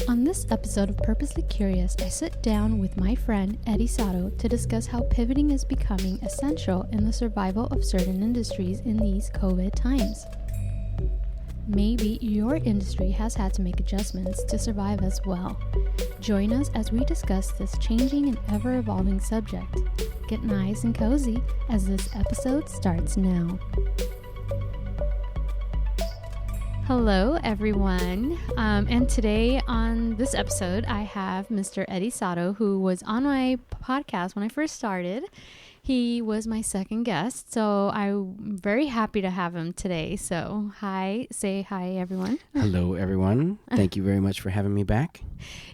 On this episode of Purposely Curious, I sit down with my friend Eddy Sato to discuss how pivoting is becoming essential in the survival of certain industries in these COVID times. Maybe your industry has had to make adjustments to survive as well. Join us as we discuss this changing and ever-evolving subject. Get nice and cozy as this episode starts now. Hello, everyone. And today on this episode, I have Mr. Eddy Sato, who was on my podcast when I first started. He was my second guest, so I'm very happy to have him today. So say hi, everyone. Hello, everyone. Thank you very much for having me back.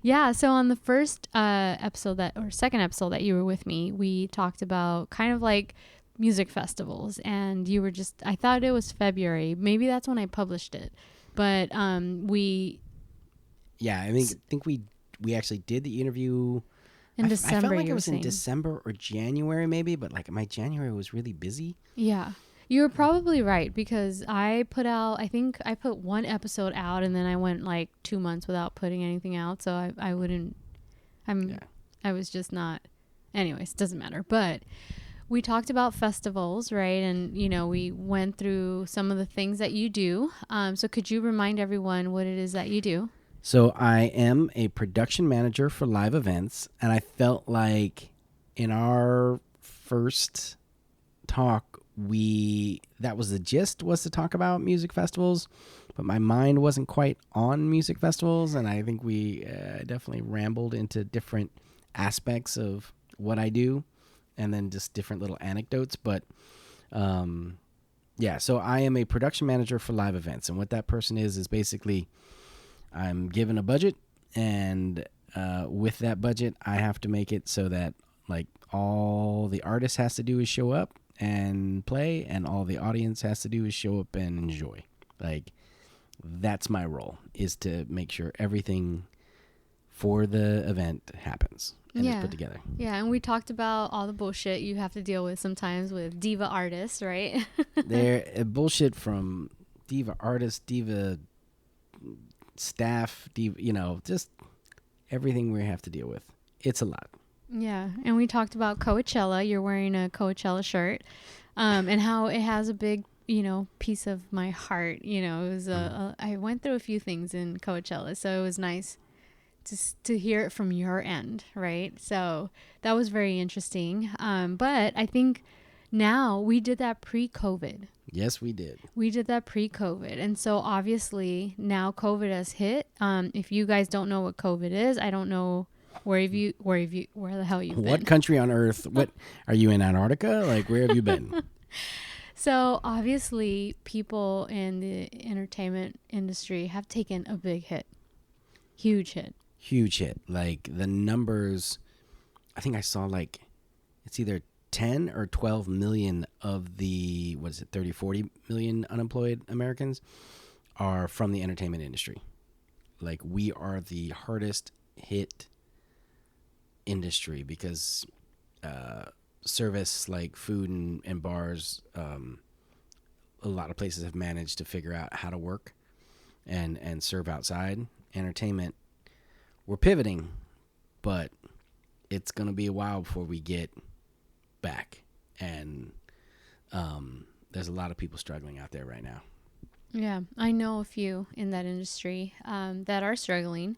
Yeah, so on the first second episode that you were with me, we talked about kind of like music festivals, and you were I thought it was February. Maybe that's when I published it. But I think we actually did the interview in December. I felt like it was in December or January maybe, but like my January was really busy. Yeah. You're probably right, because I put one episode out and then I went like 2 months without putting anything out. So I was just not, anyways, doesn't matter. But we talked about festivals, right? And, we went through some of the things that you do. So could you remind everyone what it is that you do? So I am a production manager for live events. And I felt like in our first talk, that was the gist, was to talk about music festivals. But my mind wasn't quite on music festivals. And I think we definitely rambled into different aspects of what I do, and then just different little anecdotes. But so I am a production manager for live events. And what that person is basically I'm given a budget, and with that budget, I have to make it so that like all the artist has to do is show up and play, and all the audience has to do is show up and enjoy. Like, that's my role, is to make sure everything for the event happens and is put together. Yeah, and we talked about all the bullshit you have to deal with sometimes with diva artists, right? They're bullshit from diva artists, diva staff, diva, just everything we have to deal with. It's a lot. Yeah, and we talked about Coachella. You're wearing a Coachella shirt, and how it has a big, piece of my heart. It was I went through a few things in Coachella, so it was nice to hear it from your end, right? So that was very interesting. But I think now we did that pre-COVID. Yes, we did. We did that pre-COVID. And so obviously now COVID has hit. If you guys don't know what COVID is, I don't know where the hell you've been. What country on earth? What are you in, Antarctica? Like, where have you been? So obviously people in the entertainment industry have taken a big hit. Huge hit. Like, the numbers, I think I saw like it's either 10 or 12 million of the 30-40 million unemployed Americans are from the entertainment industry. Like, we are the hardest hit industry because service, like food and bars, a lot of places have managed to figure out how to work and serve outside. Entertainment, we're pivoting, but it's going to be a while before we get back. And there's a lot of people struggling out there right now. Yeah, I know a few in that industry that are struggling.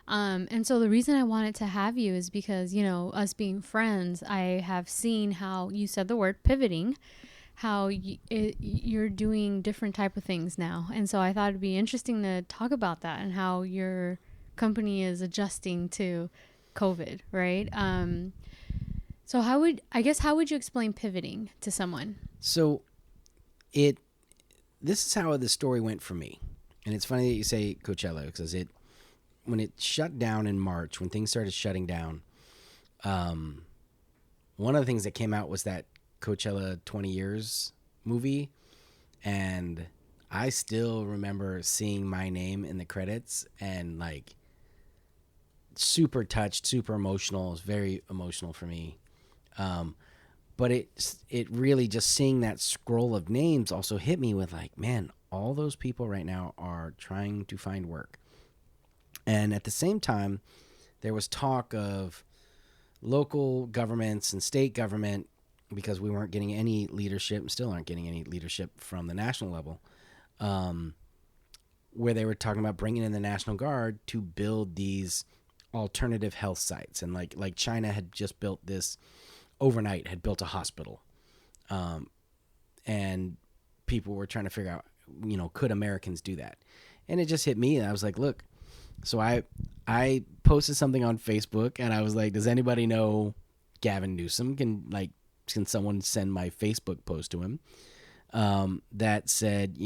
And so the reason I wanted to have you is because, us being friends, I have seen how you said the word pivoting, how you're doing different type of things now. And so I thought it'd be interesting to talk about that and how your company is adjusting to COVID, right? So how would you explain pivoting to someone? So this is how the story went for me. And it's funny that you say Coachella, because when it shut down in March, when things started shutting down, one of the things that came out was that Coachella 20 Years movie. And I still remember seeing my name in the credits and like super touched, super emotional. It was very emotional for me. But it really, just seeing that scroll of names also hit me with like, man, all those people right now are trying to find work. And at the same time, there was talk of local governments and state government, because we weren't getting any leadership and still aren't getting any leadership from the national level, where they were talking about bringing in the National Guard to build these alternative health sites. And like China had just built this overnight, had built a hospital. And people were trying to figure out, could Americans do that? And it just hit me. And I was like, look, so I posted something on Facebook, and I was like, does anybody know Gavin Newsom? Can someone send my Facebook post to him? That said,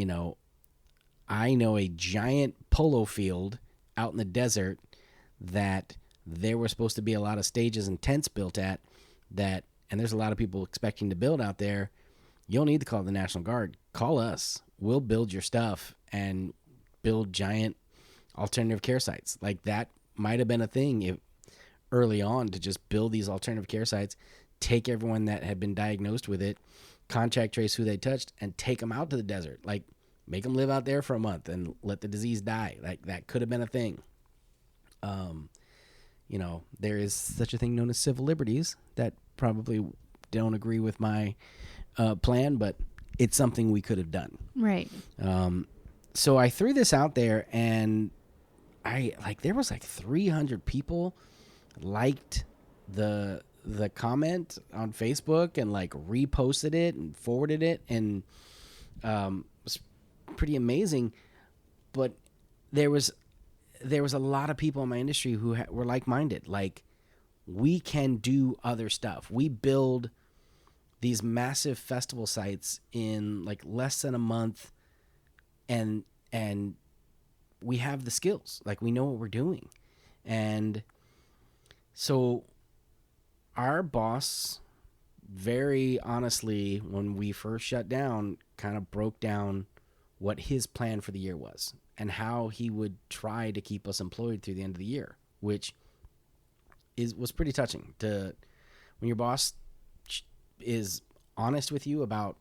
I know a giant polo field out in the desert that there were supposed to be a lot of stages and tents built at that, and there's a lot of people expecting to build out there. You don't need to call the National Guard. Call us. We'll build your stuff and build giant alternative care sites. Like, that might have been a thing early on, to just build these alternative care sites, take everyone that had been diagnosed with it, contact trace who they touched, and take them out to the desert. Like, make them live out there for a month and let the disease die. Like, that could have been a thing. There is such a thing known as civil liberties that probably don't agree with my plan, but it's something we could have done. Right. So I threw this out there, and there was 300 people liked the comment on Facebook and reposted it and forwarded it, and it was pretty amazing. But there was a lot of people in my industry who were like-minded. Like, we can do other stuff. We build these massive festival sites in less than a month, and we have the skills. We know what we're doing. And so our boss, very honestly, when we first shut down, kind of broke down what his plan for the year was and how he would try to keep us employed through the end of the year, which was pretty touching. When your boss is honest with you about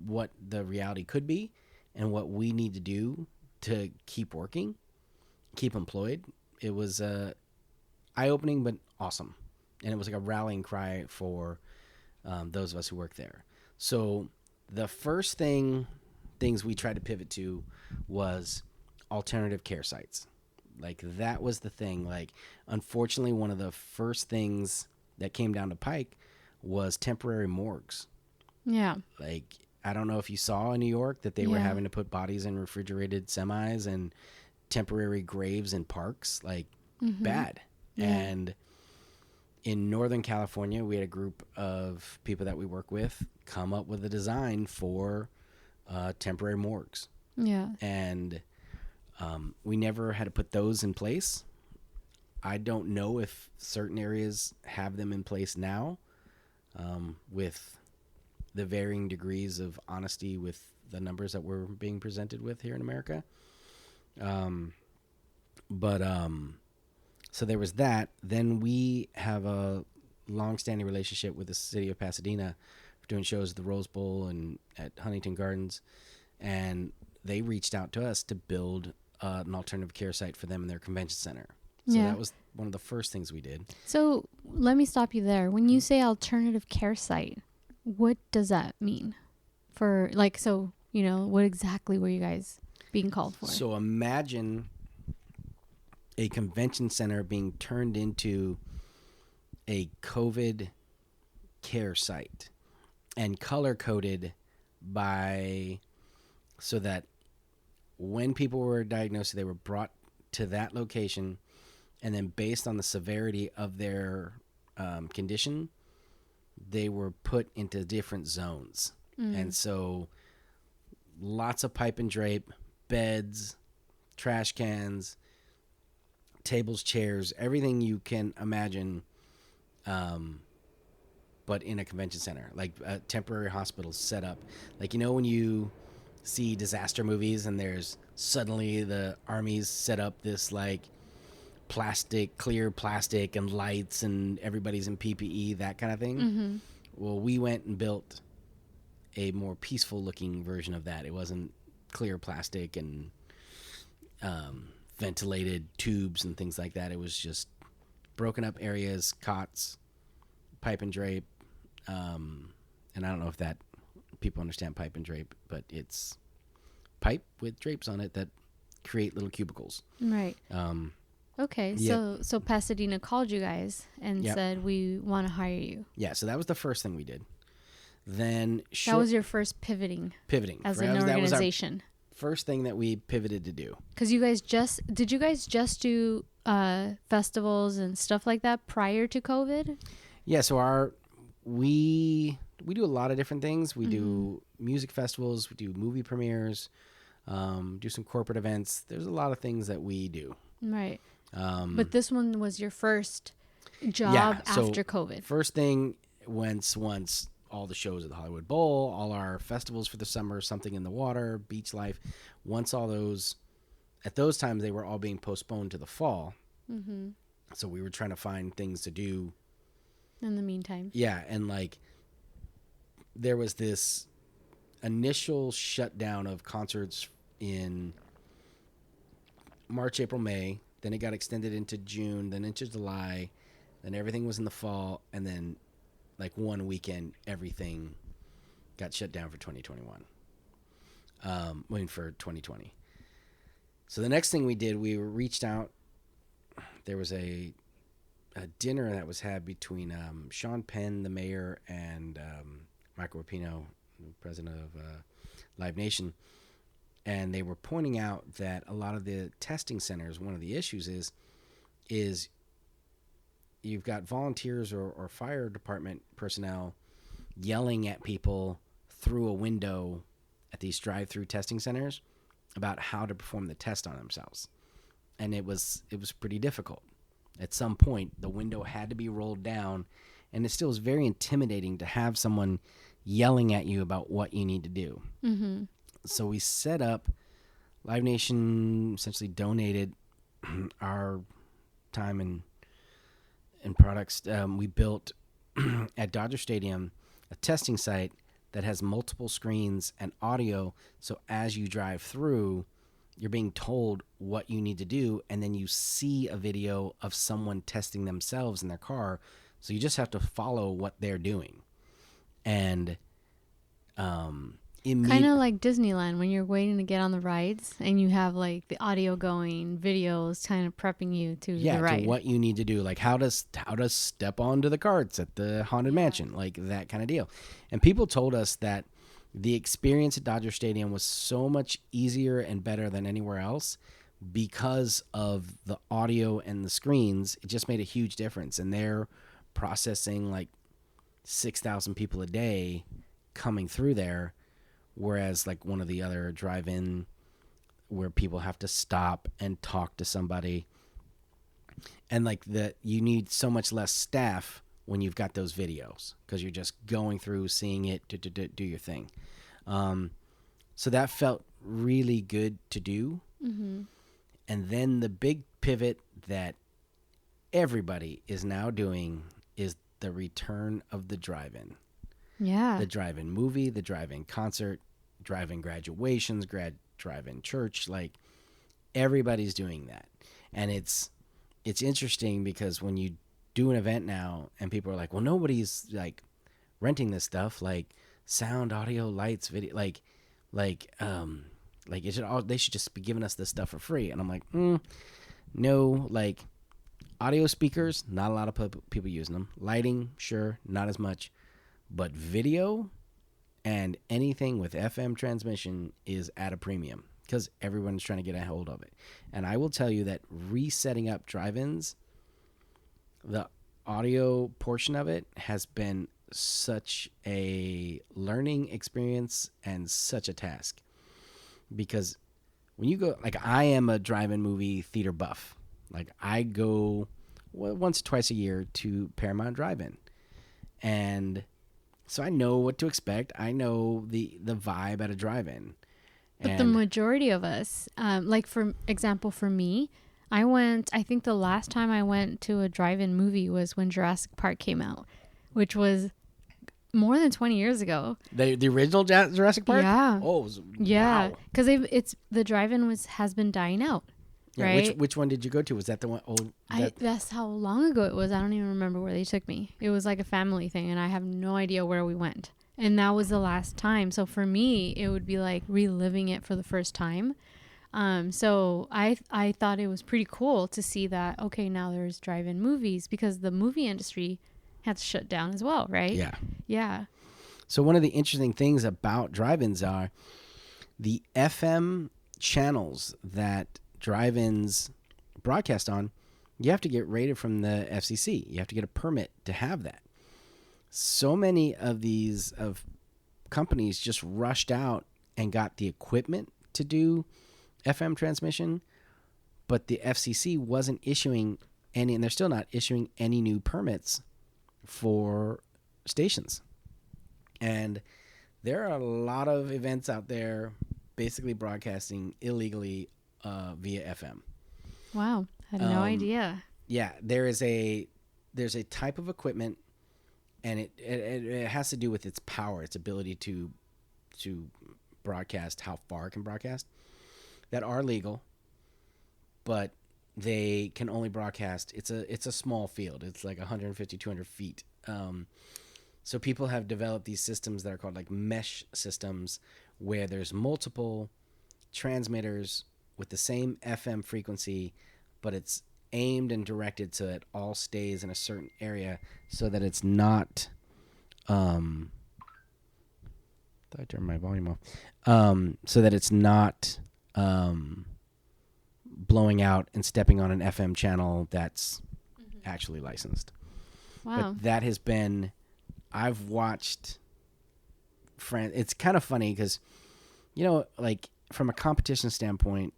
what the reality could be and what we need to do to keep working, keep employed. It was eye-opening but awesome, and it was a rallying cry for those of us who work there. So the first things we tried to pivot to was alternative care sites. That was the thing. Unfortunately, one of the first things that came down the pike was temporary morgues. Yeah. I don't know if you saw in New York that they were having to put bodies in refrigerated semis and temporary graves in parks. Bad. Yeah. And in Northern California, we had a group of people that we work with come up with a design for temporary morgues. Yeah. And we never had to put those in place. I don't know if certain areas have them in place now, with the varying degrees of honesty with the numbers that we're being presented with here in America. So there was that. Then we have a long-standing relationship with the city of Pasadena for doing shows at the Rose Bowl and at Huntington Gardens, and they reached out to us to build an alternative care site for them in their convention center. So that was one of the first things we did. So let me stop you there. When you say alternative care site, what does that mean? What exactly were you guys being called for? So imagine a convention center being turned into a COVID care site and color-coded so that when people were diagnosed, they were brought to that location, and then based on the severity of their condition, they were put into different zones. And so lots of pipe and drape, beds, trash cans, tables, chairs, everything you can imagine, but in a convention center, a temporary hospital set up. When you see disaster movies and there's suddenly the armies set up this clear plastic and lights and everybody's in PPE, that kind of thing. Mm-hmm. Well, we went and built a more peaceful looking version of that. It wasn't clear plastic and ventilated tubes and things like that. It was just broken up areas, cots, pipe and drape. And I don't know if that people understand pipe and drape, but it's pipe with drapes on it that create little cubicles. Right. Okay. Yeah. So Pasadena called you guys and said, we want to hire you. Yeah. So that was the first thing we did. Then that was your first pivoting as an organization. First thing that we pivoted to do. Because you guys did you guys just do festivals and stuff like that prior to COVID? Yeah. So we do a lot of different things. We do music festivals. We do movie premieres. Do some corporate events. There's a lot of things that we do. Right. But this one was your first job after COVID. First thing, once all the shows at the Hollywood Bowl, all our festivals for the summer, Something in the Water, Beach Life, once all those, at those times they were all being postponed to the fall. Mm-hmm. So we were trying to find things to do in the meantime. Yeah, and like there was this initial shutdown of concerts in March, April, May. Then it got extended into June, then into July. Then everything was in the fall, and then like one weekend, everything got shut down for 2021. For 2020. So the next thing we did, we reached out. There was a dinner that was had between Sean Penn, the mayor, and Michael Rapino, the president of Live Nation. And they were pointing out that a lot of the testing centers, one of the issues is you've got volunteers or fire department personnel yelling at people through a window at these drive-through testing centers about how to perform the test on themselves. And it was pretty difficult. At some point, the window had to be rolled down, and it still was very intimidating to have someone yelling at you about what you need to do. Mm-hmm. So we set up, Live Nation essentially donated our time and products. We built at Dodger Stadium a testing site that has multiple screens and audio. So as you drive through, you're being told what you need to do, and then you see a video of someone testing themselves in their car. So you just have to follow what they're doing. And kind of like Disneyland when you're waiting to get on the rides and you have like the audio going, videos kind of prepping you to the ride. To what you need to do, like how to step onto the carts at the Haunted Mansion, like that kind of deal. And people told us that the experience at Dodger Stadium was so much easier and better than anywhere else because of the audio and the screens. It just made a huge difference, and they're processing like 6,000 people a day coming through there. Whereas like one of the other drive-in where people have to stop and talk to somebody, and like you need so much less staff when you've got those videos because you're just going through, seeing it, to do your thing. So that felt really good to do. Mm-hmm. And then the big pivot that everybody is now doing is the return of the drive-in. Yeah. The drive-in movie, the drive-in concert, drive-in graduations, drive-in church, like everybody's doing that. And it's interesting because when you do an event now and people are like, well, nobody's like renting this stuff, like sound, audio, lights, video, like they should just be giving us this stuff for free. And I'm like, no, like audio speakers, not a lot of people using them. Lighting, sure, not as much. But video and anything with FM transmission is at a premium because everyone's trying to get a hold of it. And I will tell you that resetting up drive-ins, the audio portion of it has been such a learning experience and such a task. Because when you go, like I am a drive-in movie theater buff. Like I go once or twice a year to Paramount Drive-In. And so I know what to expect. I know the vibe at a drive-in. But the majority of us, like for example, for me, I think the last time I went to a drive-in movie was when Jurassic Park came out, which was more than 20 years ago. The original Jurassic Park? Yeah. Oh, yeah. Wow. Because the drive-in has been dying out. Yeah, right? which one did you go to? Was that the one? That's how long ago it was. I don't even remember where they took me. It was like a family thing, and I have no idea where we went. And that was the last time. So for me, it would be like reliving it for the first time. So I thought it was pretty cool to see that, okay, now there's drive-in movies, because the movie industry had to shut down as well, right? Yeah. Yeah. So one of the interesting things about drive-ins are the FM channels that drive-ins broadcast on. You have to get rated from the FCC. You have to get a permit to have that. So many of these companies just rushed out and got the equipment to do FM transmission, but the FCC wasn't issuing any, and they're still not issuing any new permits for stations. And there are a lot of events out there basically broadcasting illegally via FM. Wow. I had no idea. Yeah, there's a type of equipment, and it has to do with its power, its ability to broadcast, how far it can broadcast, that are legal, but they can only broadcast. It's a small field. It's like 150, 200 feet. So people have developed these systems that are called like mesh systems, where there's multiple transmitters with the same FM frequency, but it's aimed and directed so it all stays in a certain area, so that it's not. I turned my volume off. So that it's not blowing out and stepping on an FM channel that's actually licensed. Wow. But that has been, I've watched friends. It's kind of funny because, like from a competition standpoint,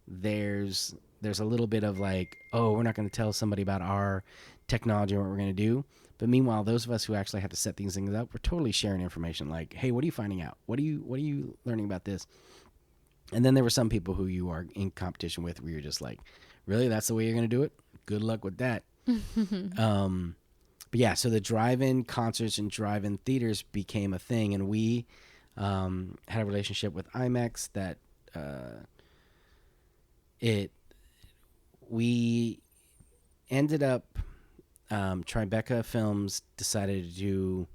there's a little bit of like, oh, we're not going to tell somebody about our technology or what we're going to do. But meanwhile, those of us who actually have to set these things up, we're totally sharing information. Like, hey, what are you finding out? What are you learning about this? And then there were some people who you are in competition with where you're just like, really, that's the way you're going to do it? Good luck with that. But yeah, so the drive-in concerts and drive-in theaters became a thing, and we had a relationship with IMAX that we ended up, Tribeca Films decided to do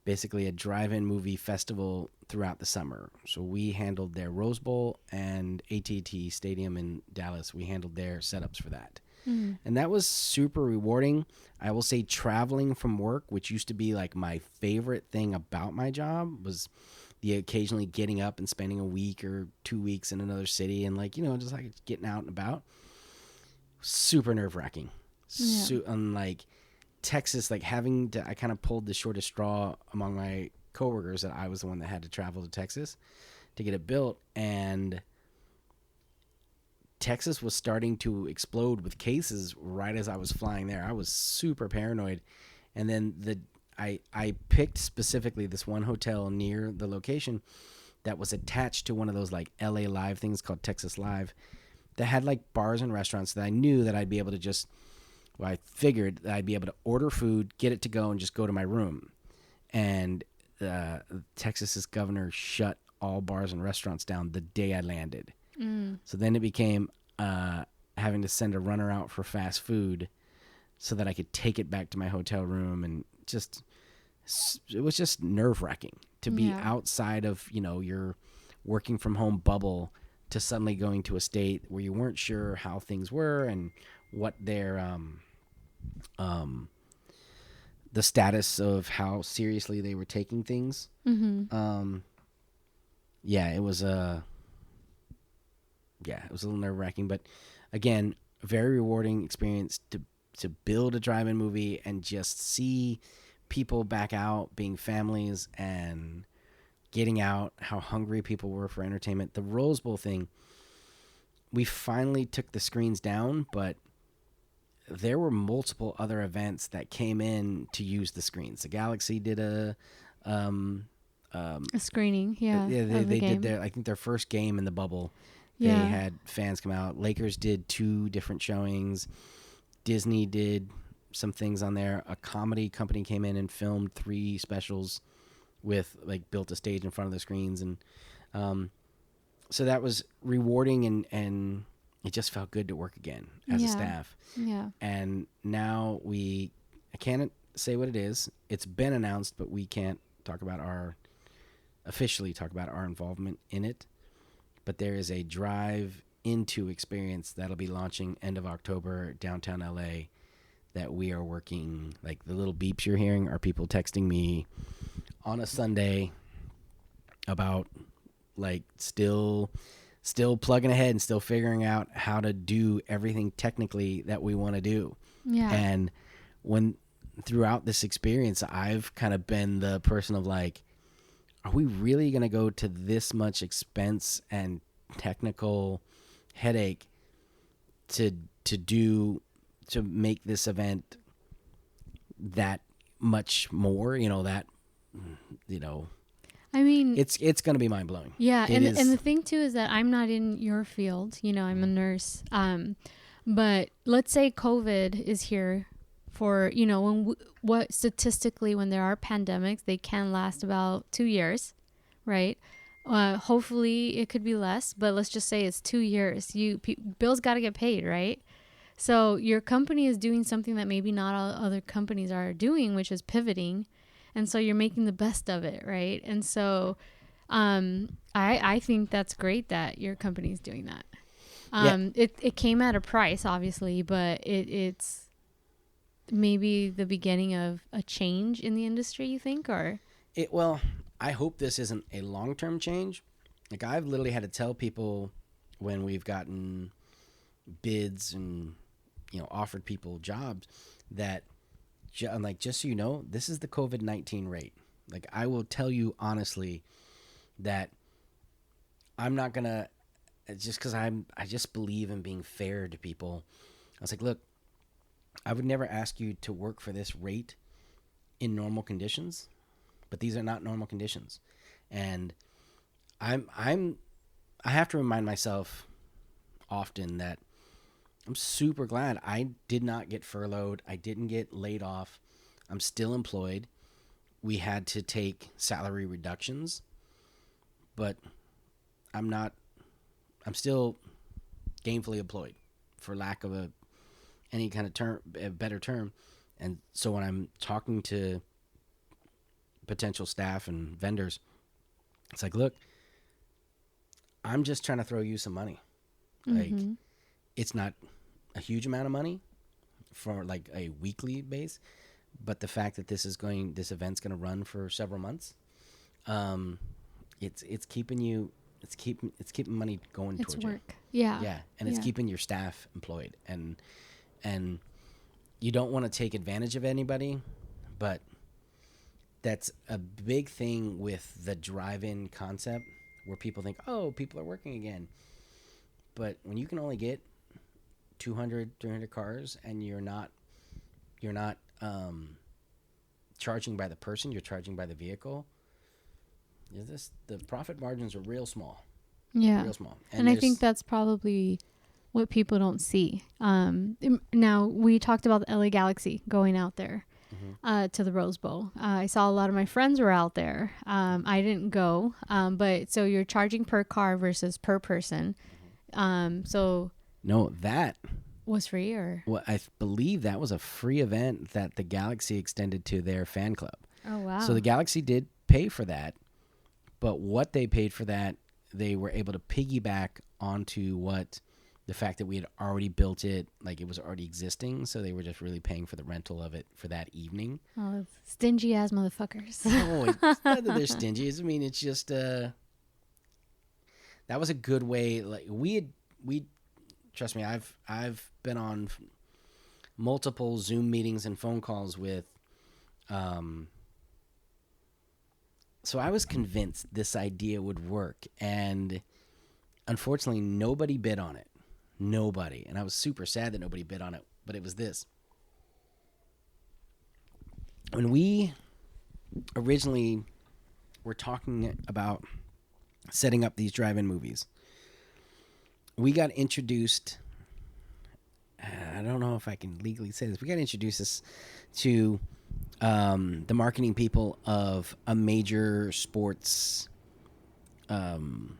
basically a drive-in movie festival throughout the summer. So we handled their Rose Bowl and AT&T Stadium in Dallas. We handled their setups for that. And that was super rewarding. I will say traveling from work, which used to be like my favorite thing about my job, was the occasionally getting up and spending a week or 2 weeks in another city and just like getting out and about. Super nerve-wracking. Yeah. Unlike Texas, like I kind of pulled the shortest straw among my coworkers, that I was the one that had to travel to Texas to get it built, and Texas was starting to explode with cases right as I was flying there. I was super paranoid. And then I picked specifically this one hotel near the location that was attached to one of those like LA Live things called Texas Live, that had like bars and restaurants that I knew that I'd be able to I figured that I'd be able to order food, get it to go, and just go to my room. And Texas's governor shut all bars and restaurants down the day I landed. So then it became having to send a runner out for fast food so that I could take it back to my hotel room, and it was just nerve-wracking to be outside of your working from home bubble to suddenly going to a state where you weren't sure how things were and what their the status of how seriously they were taking things. It was it was a little nerve-wracking, but again, very rewarding experience to build a drive-in movie and just see people back out being families and getting out, how hungry people were for entertainment. The Rose Bowl thing, we finally took the screens down, but there were multiple other events that came in to use the screens. The Galaxy did a screening, they did their first game in the bubble. They had fans come out. Lakers did 2 different showings. Disney did some things on there. A comedy company came in and filmed 3 specials with built a stage in front of the screens, and so that was rewarding and it just felt good to work again as a staff. Yeah. And now I can't say what it is. It's been announced, but we can't officially talk about our involvement in it. But there is a drive into experience that'll be launching end of October downtown LA that we are working. Like the little beeps you're hearing are people texting me on a Sunday about like still plugging ahead and still figuring out how to do everything technically that we want to do. Yeah. And throughout this experience, I've kind of been the person of like, are we really going to go to this much expense and technical headache to make this event that much more, I mean, it's going to be mind blowing. Yeah. And the thing too, is that I'm not in your field, I'm a nurse. But let's say COVID is here for, what statistically, when there are pandemics, they can last about 2 years, right? Hopefully it could be less, but let's just say it's 2 years. Bills got to get paid, right? So your company is doing something that maybe not all other companies are doing, which is pivoting. And so you're making the best of it, right? And so I think that's great that your company is doing that. It came at a price, obviously, but it's maybe the beginning of a change in the industry, you think? Well, I hope this isn't a long-term change. Like I've literally had to tell people when we've gotten bids and offered people jobs that just so you know, this is the COVID-19 rate. Like I will tell you honestly that I'm not gonna, just because I just believe in being fair to people. I was like, look, I would never ask you to work for this rate in normal conditions, but these are not normal conditions. And I have to remind myself often that I'm super glad I did not get furloughed. I didn't get laid off. I'm still employed. We had to take salary reductions, but I'm still gainfully employed, for lack of any kind of a better term. And so when I'm talking to potential staff and vendors, it's like, look, I'm just trying to throw you some money. Like, it's not a huge amount of money for like a weekly base, but the fact that this event's going to run for several months, it's keeping money going towards work. You. Yeah, and it's keeping your staff employed, and you don't want to take advantage of anybody, but that's a big thing with the drive-in concept where people think, oh, people are working again. But when you can only get 200, 300 cars and you're not charging by the person, you're charging by the vehicle, the profit margins are real small. Yeah. Real small. And I think that's probably what people don't see. Now, we talked about the LA Galaxy going out there to the Rose Bowl. I saw a lot of my friends were out there. I didn't go, but so you're charging per car versus per person. So no, that was free, or well, I believe that was a free event that the Galaxy extended to their fan club. Oh wow! So the Galaxy did pay for that, but what they paid for that, they were able to piggyback onto the fact that we had already built it, like it was already existing. So they were just really paying for the rental of it for that evening. Oh, stingy ass motherfuckers! No, it's not that they're stingy. I mean, it's just that was a good way. Like we trust me, I've been on multiple Zoom meetings and phone calls with. So I was convinced this idea would work, and unfortunately, nobody bid on it. Nobody, and I was super sad that nobody bid on it. But it was this: when we originally were talking about setting up these drive-in movies, we got introduced. I don't know if I can legally say this. We got introduced this to the marketing people of a major sports, one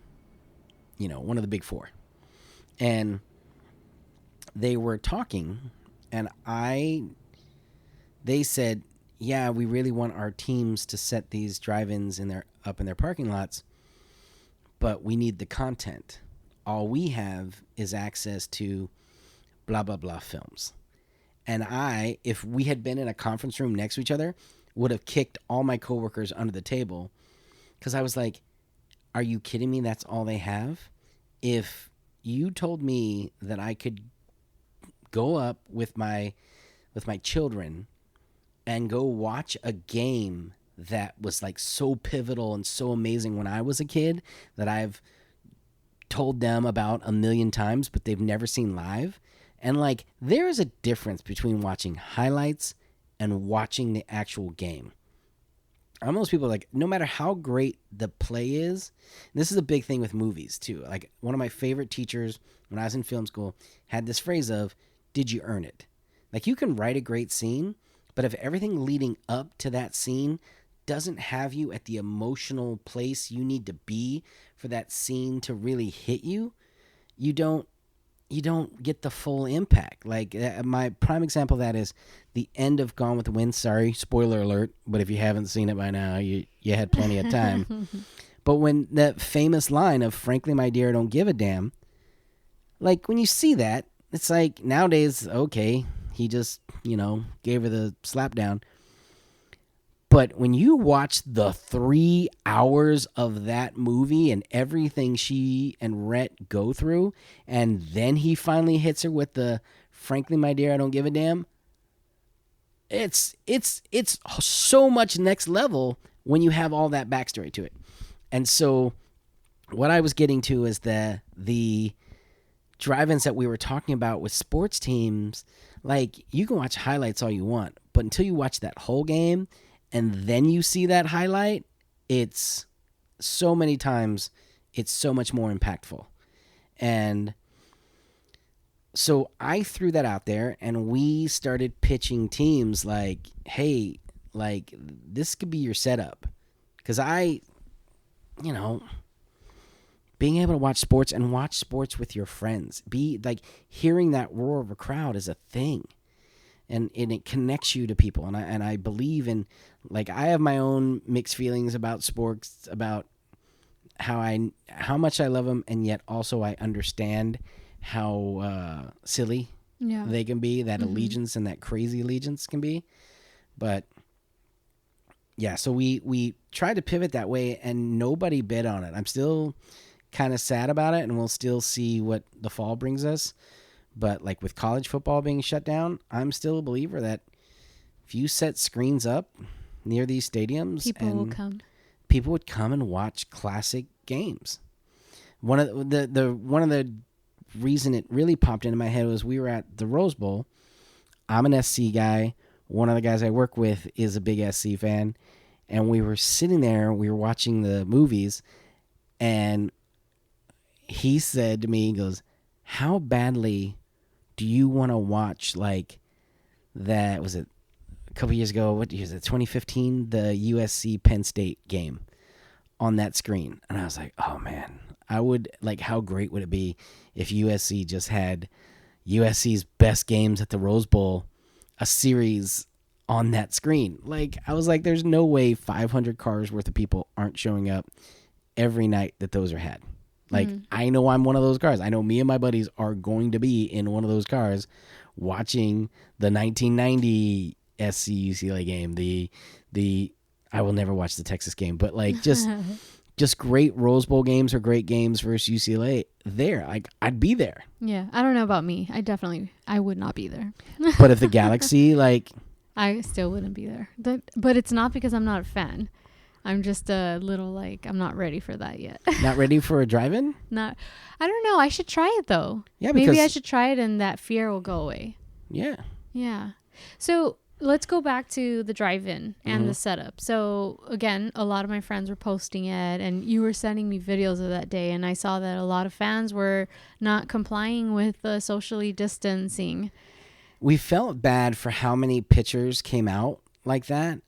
of the big four. And they were talking, and they said, yeah, we really want our teams to set these drive-ins up in their parking lots, but we need the content. All we have is access to blah, blah, blah films. And if we had been in a conference room next to each other, would have kicked all my coworkers under the table, because I was like, are you kidding me? That's all they have? If you told me that I could go up with my children and go watch a game that was like so pivotal and so amazing when I was a kid, that I've told them about a million times, but they've never seen live. And like, there is a difference between watching highlights and watching the actual game. Most people, like, no matter how great the play is, this is a big thing with movies too. Like, one of my favorite teachers when I was in film school had this phrase of, did you earn it? Like, you can write a great scene, but if everything leading up to that scene doesn't have you at the emotional place you need to be for that scene to really hit you, you don't get the full impact. Like, my prime example of that is the end of Gone with the Wind. Sorry, spoiler alert, but if you haven't seen it by now, you had plenty of time. But when that famous line of, frankly, my dear, I don't give a damn, like, when you see that, it's like, nowadays, okay, he just, gave her the slap down. But when you watch the 3 hours of that movie and everything she and Rhett go through, and then he finally hits her with the, frankly, my dear, I don't give a damn, it's so much next level when you have all that backstory to it. And so what I was getting to is the drive-ins that we were talking about with sports teams. Like, you can watch highlights all you want, but until you watch that whole game and then you see that highlight, it's so many times, it's so much more impactful. And so I threw that out there, and we started pitching teams like, hey, like, this could be your setup. Because being able to watch sports and watch sports with your friends, be like, hearing that roar of a crowd is a thing. And it connects you to people. And I believe in, like, I have my own mixed feelings about sports, about how much I love them, and yet also I understand how silly they can be, that allegiance and that crazy allegiance can be. But yeah, so we tried to pivot that way, and nobody bid on it. I'm still kind of sad about it, and we'll still see what the fall brings us. But like, with college football being shut down, I'm still a believer that if you set screens up near these stadiums, people would come and watch classic games. One of the reason it really popped into my head was we were at the Rose Bowl. I'm an SC guy. One of the guys I work with is a big SC fan, and we were sitting there. We were watching the movies, and he said to me, he goes, "How badly do you want to watch, like, that, was it a couple years ago, what year is it, 2015, the USC Penn State game on that screen?" And I was like, oh man, I would, like, how great would it be if USC just had USC's best games at the Rose Bowl, a series on that screen. Like, I was like, there's no way 500 cars worth of people aren't showing up every night that those are had. Like, I know I'm one of those cars. I know me and my buddies are going to be in one of those cars watching the 1990 SC UCLA game. The I will never watch the Texas game, but like, just great Rose Bowl games or great games versus UCLA. There, I'd be there. Yeah, I don't know about me. I would not be there. But if the Galaxy, like, I still wouldn't be there. But it's not because I'm not a fan. I'm just a little, like, I'm not ready for that yet. Not ready for a drive-in? I don't know. I should try it, though. Yeah, because maybe I should try it, and that fear will go away. Yeah. Yeah. So let's go back to the drive-in and the setup. So, again, a lot of my friends were posting it, and you were sending me videos of that day, and I saw that a lot of fans were not complying with socially distancing. We felt bad for how many pictures came out like that.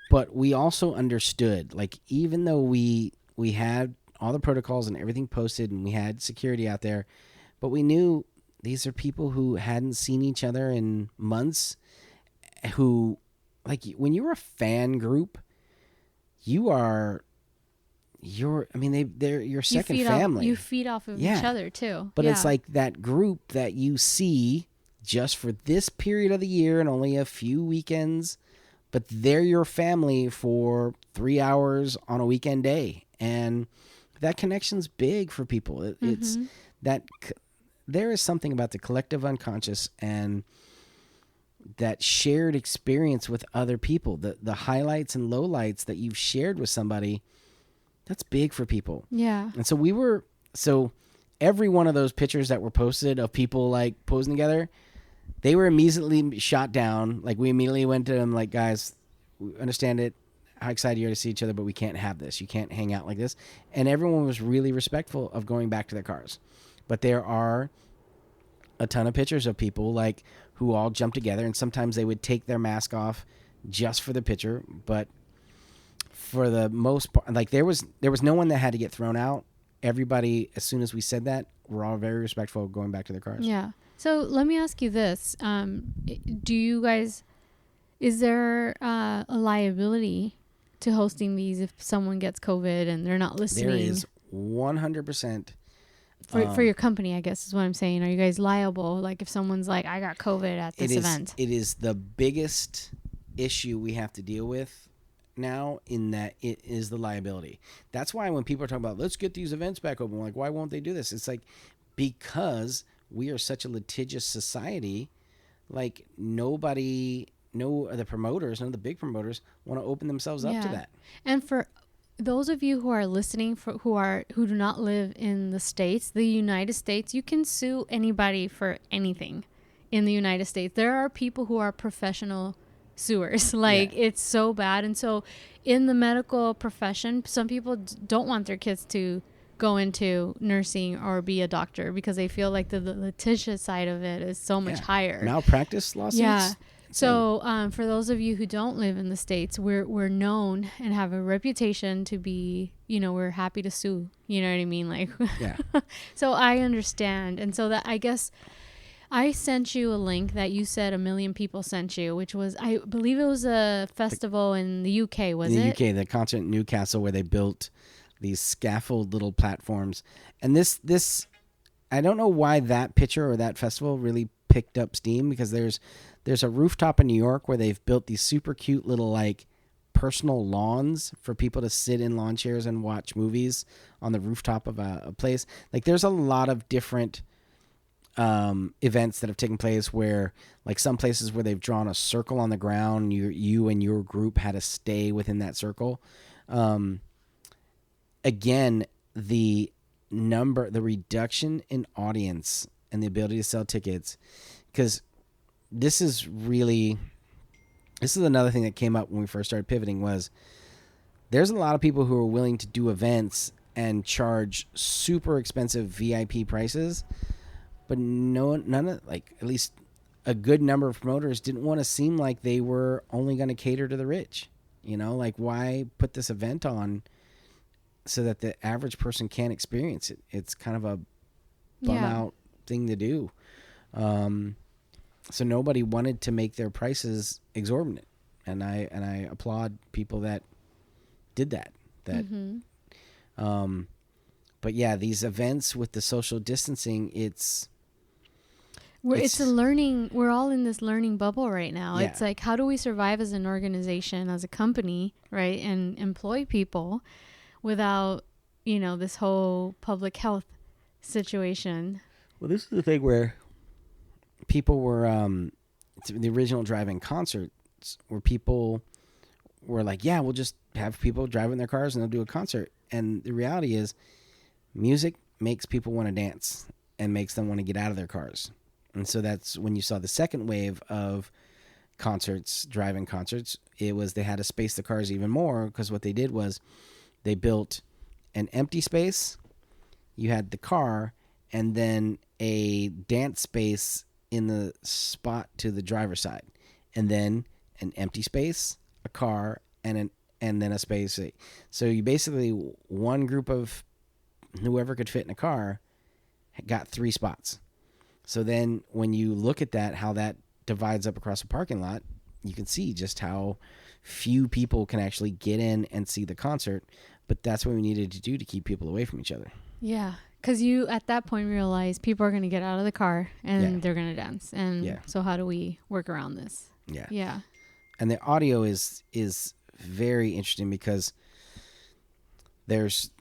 But we also understood, like, even though we had all the protocols and everything posted and we had security out there, but we knew these are people who hadn't seen each other in months, who, like, when you're a fan group, you're they're your second family. You feed off of each other too. But it's like that group that you see just for this period of the year and only a few weekends, but they're your family for 3 hours on a weekend day. And that connection's big for people. It's that there is something about the collective unconscious and that shared experience with other people, the highlights and lowlights that you've shared with somebody. That's big for people. Yeah. And so every one of those pictures that were posted of people like posing together, they were immediately shot down. Like, we immediately went to them like, guys, we understand it, how excited you are to see each other, but we can't have this. You can't hang out like this. And everyone was really respectful of going back to their cars. But there are a ton of pictures of people like who all jumped together, and sometimes they would take their mask off just for the picture. But for the most part, like, there was no one that had to get thrown out. Everybody, as soon as we said that, were all very respectful of going back to their cars. Yeah. So let me ask you this. Do you guys, is there a liability to hosting these if someone gets COVID and they're not listening? There is 100%. For your company, I guess is what I'm saying. Are you guys liable? Like, if someone's like, I got COVID at this event? It is the biggest issue we have to deal with now, in that it is the liability. That's why when people are talking about, let's get these events back open, we're like, why won't they do this? It's like, because we are such a litigious society, like, none of the big promoters want to open themselves up to that. And for those of you who are listening, who do not live in the States, the United States, you can sue anybody for anything in the United States. There are people who are professional suers. Like, it's so bad. And so in the medical profession, some people don't want their kids to go into nursing or be a doctor because they feel like the litigious side of it is so much higher. Malpractice lawsuits. Yeah. So for those of you who don't live in the States, we're known and have a reputation to be, we're happy to sue. You know what I mean? Like, So I understand. And so that, I guess, I sent you a link that you said 1 million people sent you, which was, I believe it was a festival in the UK, was it? In the UK, the concert in Newcastle, where they built these scaffold little platforms. And this, I don't know why that picture or that festival really picked up steam, because there's a rooftop in New York where they've built these super cute little, like, personal lawns for people to sit in lawn chairs and watch movies on the rooftop of a place. Like, there's a lot of different events that have taken place where, like, some places where they've drawn a circle on the ground, you and your group had to stay within that circle. Again, the reduction in audience and the ability to sell tickets, because this is another thing that came up when we first started pivoting, was there's a lot of people who are willing to do events and charge super expensive VIP prices, but none of, like, at least a good number of promoters didn't want to seem like they were only going to cater to the rich. Like, why put this event on so that the average person can't experience it? It's kind of a bum out thing to do. So nobody wanted to make their prices exorbitant, and I applaud people that did that. But yeah, these events with the social distancing, it's a learning. We're all in this learning bubble right now. Yeah. It's like, how do we survive as an organization, as a company, right, and employ people without, this whole public health situation? Well, this is the thing where people were the original drive-in concerts, where people were like, yeah, we'll just have people drive in their cars and they'll do a concert. And the reality is, music makes people want to dance and makes them want to get out of their cars. And so that's when you saw the second wave of concerts, drive-in concerts. It was, they had to space the cars even more, because what they did was they built an empty space, you had the car, and then a dance space in the spot to the driver's side, and then an empty space, a car, and then a space. So you basically, one group of whoever could fit in a car got 3 spots. So then when you look at that, how that divides up across a parking lot, you can see just how few people can actually get in and see the concert. But that's what we needed to do to keep people away from each other. Yeah. Because you, at that point, realize people are going to get out of the car and they're going to dance. And so how do we work around this? Yeah. Yeah. And the audio is very interesting because there's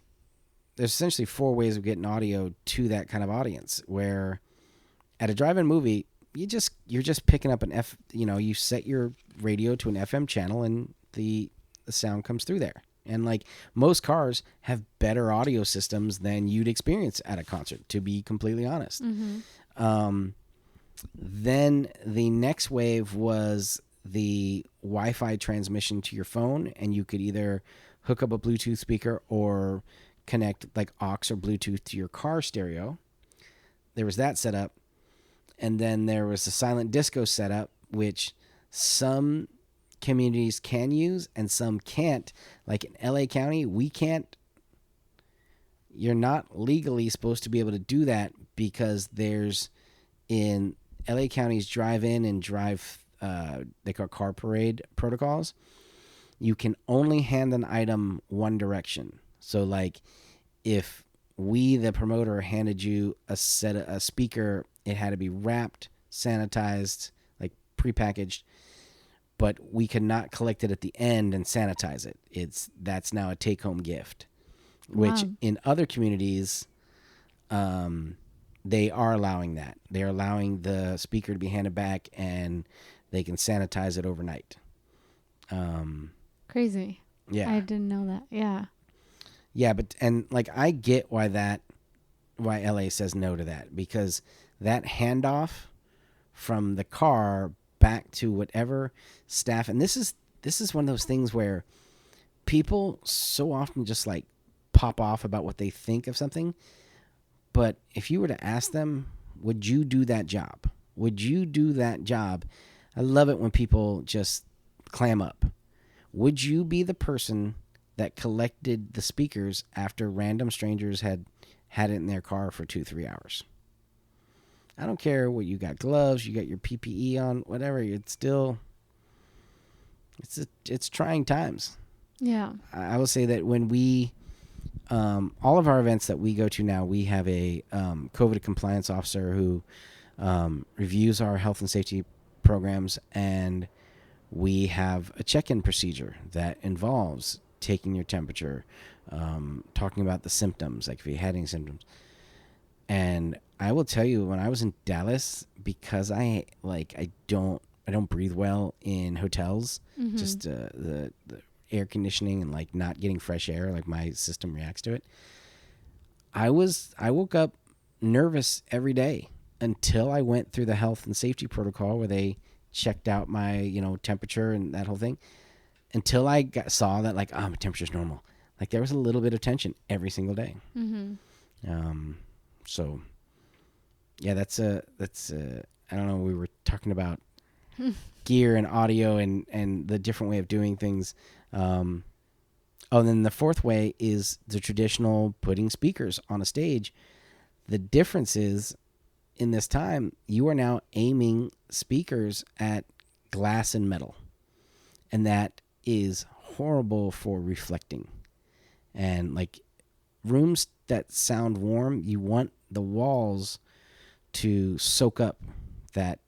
essentially 4 ways of getting audio to that kind of audience, where at a drive-in movie, you're just picking up you set your radio to an FM channel and the sound comes through there. And like most cars have better audio systems than you'd experience at a concert, to be completely honest. Mm-hmm. Then the next wave was the Wi-Fi transmission to your phone, and you could either hook up a Bluetooth speaker or connect like aux or Bluetooth to your car stereo. There was that setup. And then there was the silent disco setup, which some communities can use and some can't. Like in LA County, we can't. You're not legally supposed to be able to do that because there's in LA County's drive-in and they call car parade protocols. You can only hand an item one direction. So like if we, the promoter, handed you a speaker, it had to be wrapped, sanitized, like prepackaged, but we could not collect it at the end and sanitize it. That's now a take-home gift, which in other communities, they are allowing that. They're allowing the speaker to be handed back and they can sanitize it overnight. Crazy. Yeah. I didn't know that. Yeah. Yeah, but and like I get why LA says no to that, because that handoff from the car back to whatever staff, and this is one of those things where people so often just like pop off about what they think of something, but if you were to ask them, would you do that job? Would you do that job? I love it when people just clam up. Would you be the person that collected the speakers after random strangers had it in their car for 2-3 hours? I don't care what you got, gloves, you got your PPE on, whatever. It's trying times. Yeah. I will say that when we, all of our events that we go to now, we have a COVID compliance officer who reviews our health and safety programs, and we have a check-in procedure that involves taking your temperature, talking about the symptoms, like if you had any symptoms. And I will tell you, when I was in Dallas, because I don't breathe well in hotels, mm-hmm. just the air conditioning and like not getting fresh air, like my system reacts to it. I woke up nervous every day until I went through the health and safety protocol where they checked out my, temperature and that whole thing, until I saw that like, my temperature's normal. Like there was a little bit of tension every single day. Mm-hmm. So yeah, that's I don't know. We were talking about gear and audio and the different way of doing things. And then the fourth way is the traditional putting speakers on a stage. The difference is, in this time, you are now aiming speakers at glass and metal. And that is horrible for reflecting. And like rooms that sound warm, you want the walls to soak up that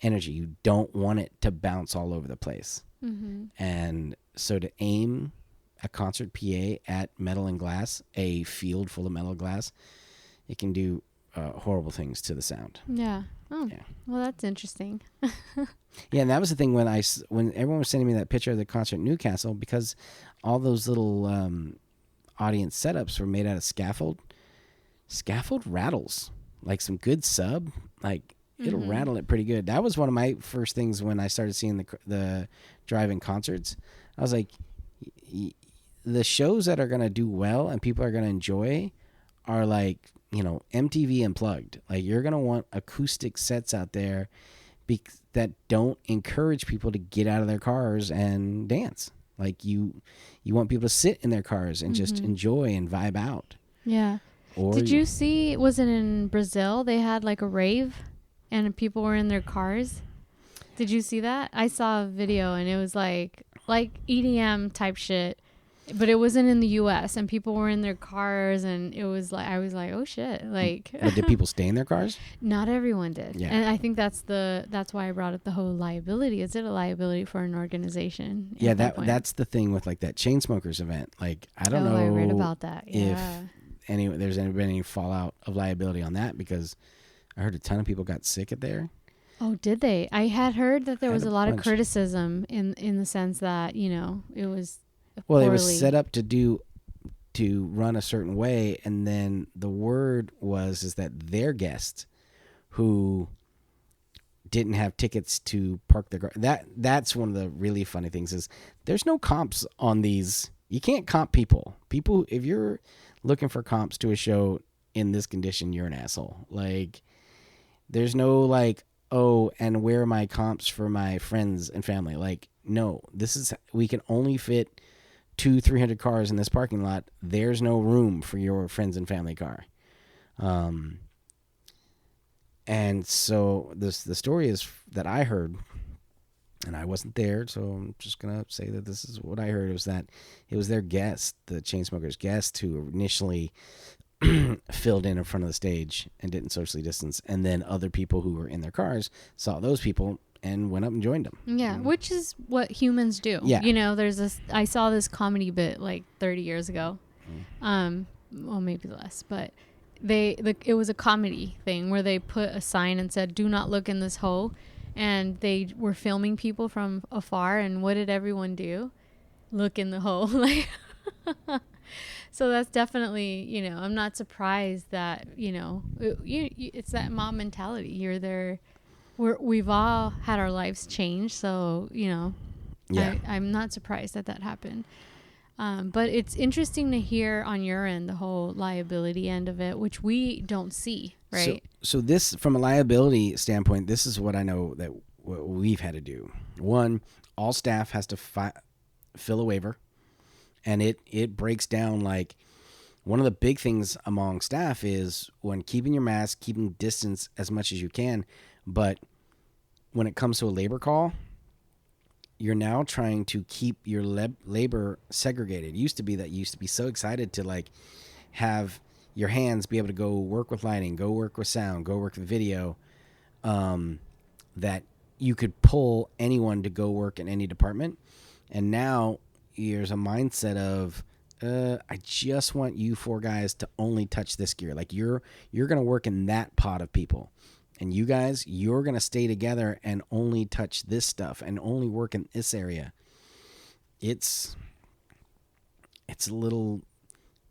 energy. You don't want it to bounce all over the place. Mm-hmm. And so to aim a concert PA at metal and glass, a field full of metal glass, it can do horrible things to the sound. Yeah. Oh, yeah. Well, that's interesting. Yeah, and that was the thing when everyone was sending me that picture of the concert in Newcastle, because all those little audience setups were made out of scaffold. Scaffold rattles. Like some good sub, like it'll mm-hmm. rattle it pretty good. That was one of my first things when I started seeing the drive-in concerts. I was like, the shows that are going to do well and people are going to enjoy are like, MTV Unplugged. Like you're going to want acoustic sets out there that don't encourage people to get out of their cars and dance. Like you want people to sit in their cars and mm-hmm. just enjoy and vibe out. Yeah. Or did you see, was it in Brazil? They had like a rave and people were in their cars. Did you see that? I saw a video and it was like EDM type shit, but it wasn't in the US and people were in their cars and it was like, I was like, oh shit. Like, but did people stay in their cars? Not everyone did. Yeah. And I think that's why I brought up the whole liability. Is it a liability for an organization? Yeah, that's the thing with like that Chainsmokers event. Like, I don't know. I read about that. If there's been any fallout of liability on that, because I heard a ton of people got sick at there. Oh, did they? I had heard that there was a lot of criticism in the sense that, you know, it was well, it was set up to run a certain way, and then the word is that their guests who didn't have tickets to park their car. That's one of the really funny things is there's no comps on these. You can't comp people. People, if you're looking for comps to a show in this condition, you're an asshole. Like, there's no like, oh, and where are my comps for my friends and family? Like, no, we can only fit 200-300 cars in this parking lot. There's no room for your friends and family car. And so the story is that I heard, and I wasn't there, so I'm just going to say that this is what I heard, was that it was their guest, the Chainsmokers guest, who initially filled in front of the stage and didn't socially distance, and then other people who were in their cars saw those people and went up and joined them. Yeah, which is what humans do. Yeah. You know, I saw this comedy bit like 30 years ago. Well, maybe less, but it was a comedy thing where they put a sign and said, "Do not look in this hole." And they were filming people from afar, and what did everyone do? Look in the hole. Like, so that's definitely, you know, I'm not surprised that, you know, it's that mob mentality. You're there. We've all had our lives change, so, you know, yeah. I'm not surprised that happened. But it's interesting to hear on your end the whole liability end of it, which we don't see, right? So this, from a liability standpoint, this is what I know that what we've had to do. One, all staff has to fill a waiver, and it breaks down like one of the big things among staff is when keeping your mask, keeping distance as much as you can. But when it comes to a labor call, you're now trying to keep your labor segregated. It used to be so excited to like have your hands be able to go work with lighting, go work with sound, go work with video, that you could pull anyone to go work in any department. And now there's a mindset of, I just want you 4 guys to only touch this gear. Like you're going to work in that pot of people. And you guys, you're going to stay together and only touch this stuff and only work in this area. It's a little,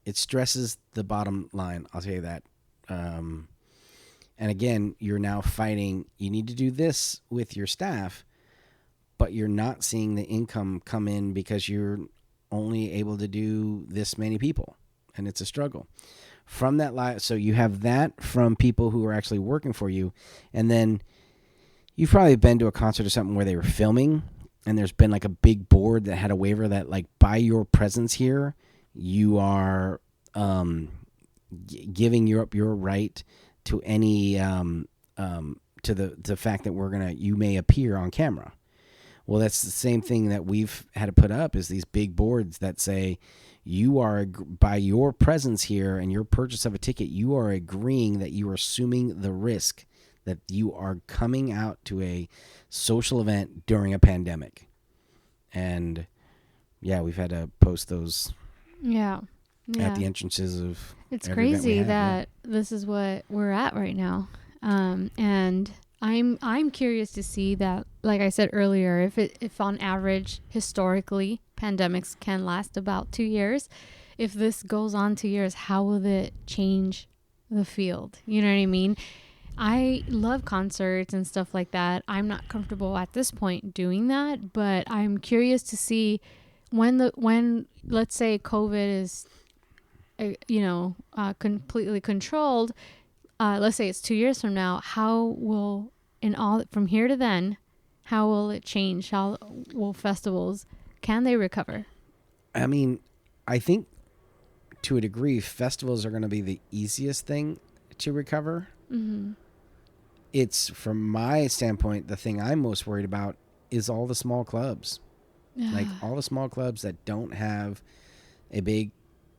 it stresses the bottom line. I'll tell you that. And again, you're now fighting. You need to do this with your staff, but you're not seeing the income come in because you're only able to do this many people. And it's a struggle. From that so you have that from people who are actually working for you, and then you've probably been to a concert or something where they were filming, and there's been like a big board that had a waiver that like by your presence here, you are giving up your right to any to the fact that you may appear on camera. Well, that's the same thing that we've had to put up is these big boards that say, you are, by your presence here and your purchase of a ticket, you are agreeing that you are assuming the risk that you are coming out to a social event during a pandemic. And yeah, we've had to post those at the entrances of It's crazy that this is what we're at right now. And I'm curious to see that, like I said earlier, if on average, historically, pandemics can last about 2 years. If this goes on 2 years, how will it change the field? You know what I mean? I love concerts and stuff like that. I'm not comfortable at this point doing that, but I'm curious to see when let's say COVID is, completely controlled. Let's say it's 2 years from now. How will from here to then? How will it change? How will festivals? Can they recover? I mean, I think to a degree, festivals are going to be the easiest thing to recover. Mm-hmm. It's, from my standpoint, the thing I'm most worried about is all the small clubs. Like all the small clubs that don't have a big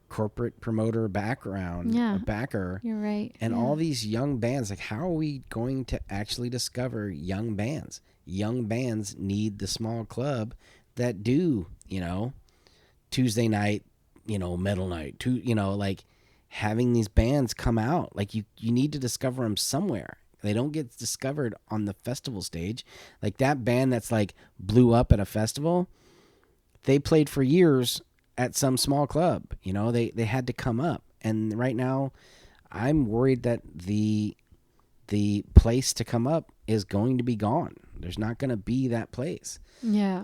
corporate promoter background, a backer. You're right. And all these young bands, like how are we going to actually discover young bands? Young bands need the small club that do, Tuesday night, metal night, like having these bands come out. Like you need to discover them somewhere. They don't get discovered on the festival stage. Like that band that's like blew up at a festival, they played for years at some small club. They had to come up. And right now I'm worried that the place to come up is going to be gone. There's not going to be that place. Yeah.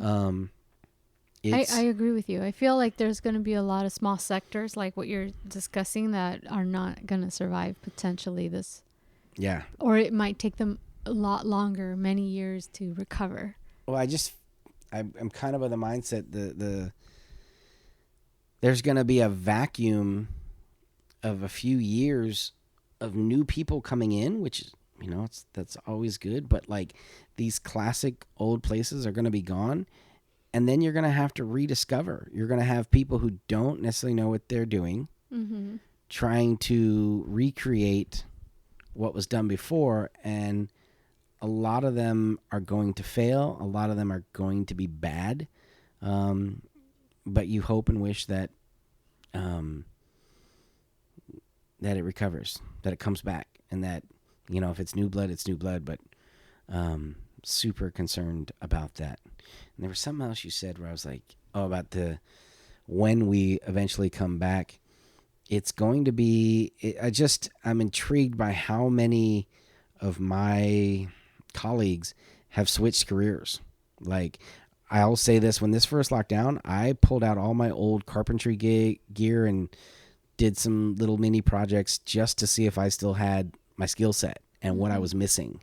I agree with you. I feel like there's going to be a lot of small sectors like what you're discussing that are not going to survive potentially this. Yeah. Or it might take them a lot longer, many years to recover. Well, I'm kind of of the mindset there's going to be a vacuum of a few years of new people coming in, which is, that's always good. But like these classic old places are going to be gone. And then you're going to have to rediscover. You're going to have people who don't necessarily know what they're doing, trying to recreate what was done before. And a lot of them are going to fail. A lot of them are going to be bad. But you hope and wish that that it recovers, that it comes back, and that, if it's new blood, it's new blood. But super concerned about that. And there was something else you said where I was like, about when we eventually come back. It's going to be, I'm intrigued by how many of my colleagues have switched careers. Like, I'll say this, when this first lockdown, I pulled out all my old carpentry gear and did some little mini projects just to see if I still had my skill set and what I was missing.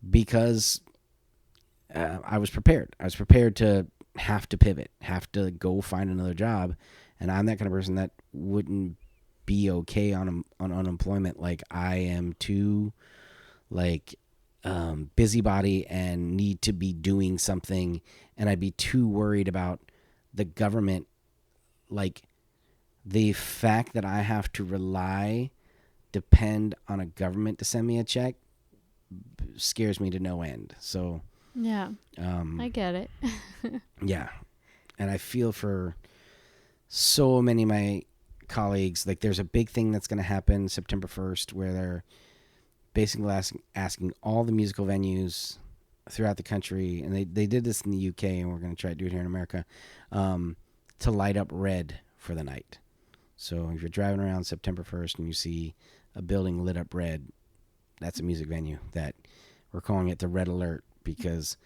Because I was prepared. I was prepared to have to pivot, have to go find another job. And I'm that kind of person that wouldn't be okay on unemployment. Like, I am too, busybody and need to be doing something. And I'd be too worried about the government. Like, the fact that I have to depend on a government to send me a check scares me to no end. So I get it. Yeah. And I feel for so many of my colleagues. Like, there's a big thing that's going to happen September 1st where they're basically asking all the musical venues throughout the country, and they did this in the UK, and we're going to try to do it here in America, to light up red for the night. So if you're driving around September 1st and you see a building lit up red, that's a music venue. That we're calling it the Red Alert, because